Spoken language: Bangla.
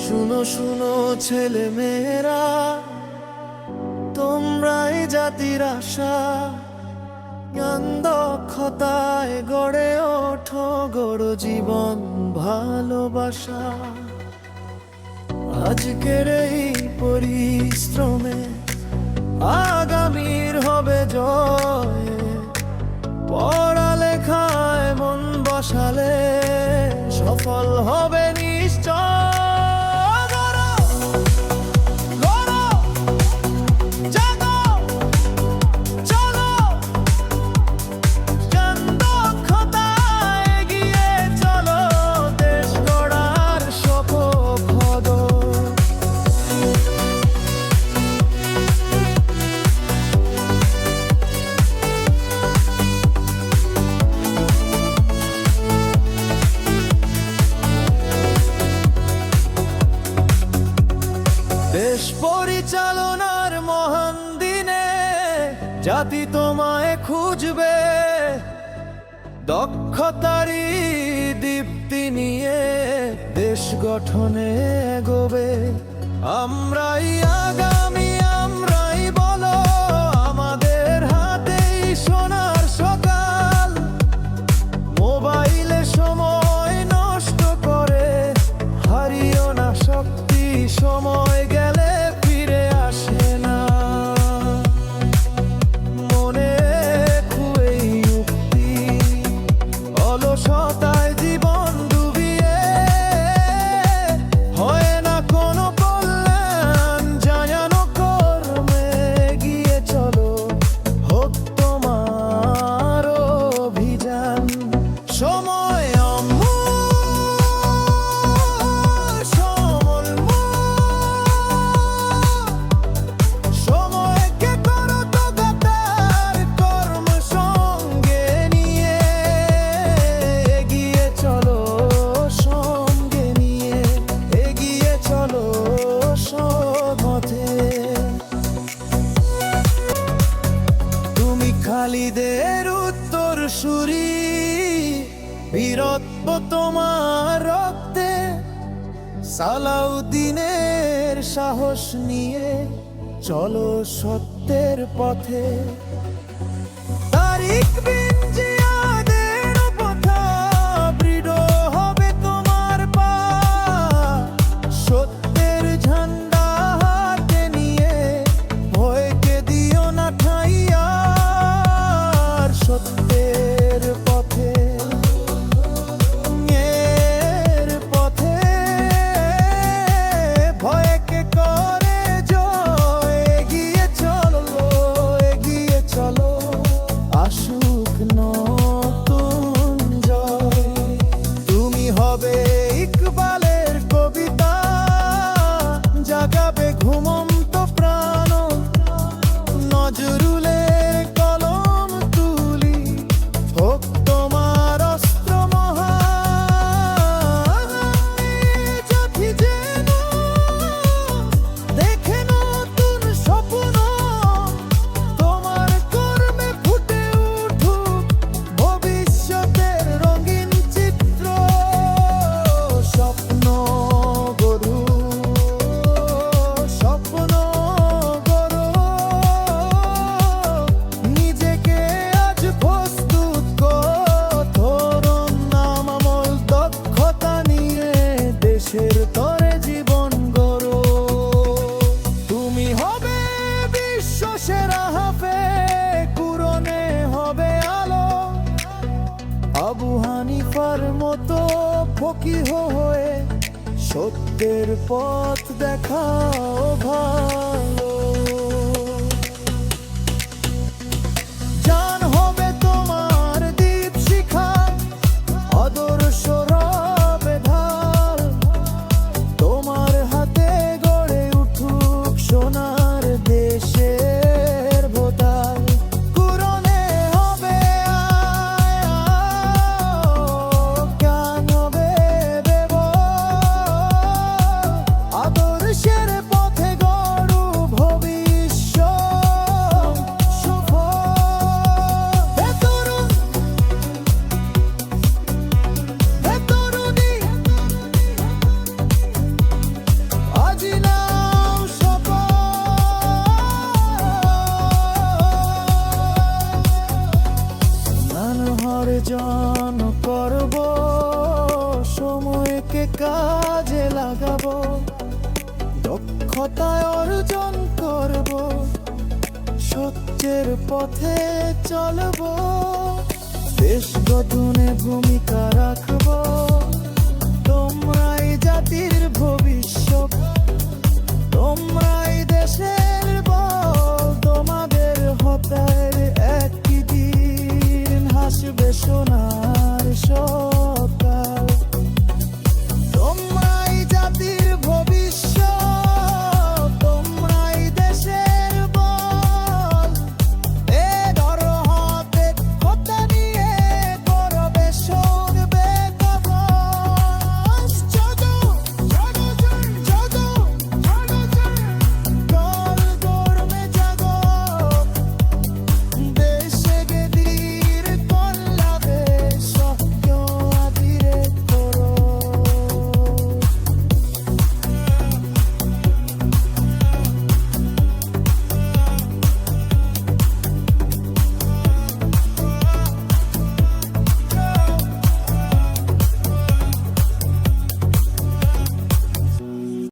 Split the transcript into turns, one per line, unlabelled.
শুনো শুনো ছেলে মেয়েরা, তোমরাই জাতির আশা। জ্ঞান দক্ষতায় গড়ে ওঠো, গড়ো জীবন ভালোবাসা। আজকের এই পরিশ্রমে আগামীর হবে জয়। পড়ালেখায় মন বসালে সফল হবে নিশ্চয়। দেশ পরিচালনার মহান দিনে জাতি তোমায় খুঁজবে, দক্ষতারই দীপ্তি নিয়ে দেশ গঠনে এগোবে। আমরাই আগামী, আমরাই বলো, আমাদের হাতেই সোনার সকাল। মোবাইলে সময় নষ্ট করে হারিও না শক্তি, সময় গেলে ফিরে আসে না। মনে খুঁয়েই উক্তি, অলসতায় জীবন ডুবিয়ে হয় না কোনো কল্যাণ। জানো কর্মে এগিয়ে চলো, হোক তোমার অভিযান। সময় খালিদের উত্তরসূরি, বীরত্ব তোমার রক্তে। সালাউদ্দিনের সাহস নিয়ে চলো সত্যের পথে। তারিক বিন জিয়াদের পথা দৃঢ় হবে তোমার পা। সত্যের ঝান্ডা হাতে নিয়ে ভয়কে দিও না ঠাইয়া। সত্যের পথে, এর পথে ভয়কে করে জয়। এগিয়ে চলো, এগিয়ে চলো, আসুক নতুন জয়। তুমি হবে ইকবালের কবিতা, জাগাবে ঘুমন্ত প্রাণ। নজরুলের কলম তুলি, হোক তোমার অস্ত্র মহান। জাতি যেন দেখে নতুন স্বপ্ন, তোমার কর্মে ফুটে উঠুক ভবিষ্যতের রঙিন চিত্র। স্বপ্ন গড়ো, স্বপ্ন গড়ো, নিজেকে আজ প্রস্তুত করো। নাম আমল দক্ষতা নিয়ে দেশের তরে জীবন গড়ো। তুমি হবে বিশ্ব সেরা হাফে, কুরনে হবে আলো। আবু হানিফার মতো ফকিহ হয়ে সত্যের পথ দেখাও ভালো। জান হবে তোমার দীপ শিখা, আদর্শ রবে ঢাল। তোমার হাতে গড়ে উঠুক সোনার দেশের ভোতাল। কুরনে হবে জ্ঞান হবে দেব, আদর্শের পথে গড়ু লাগাবো, দক্ষতায় অর্জন করব, সত্যের পথে চলবো, দেশ গঠনে ভূমিকা রাখবো।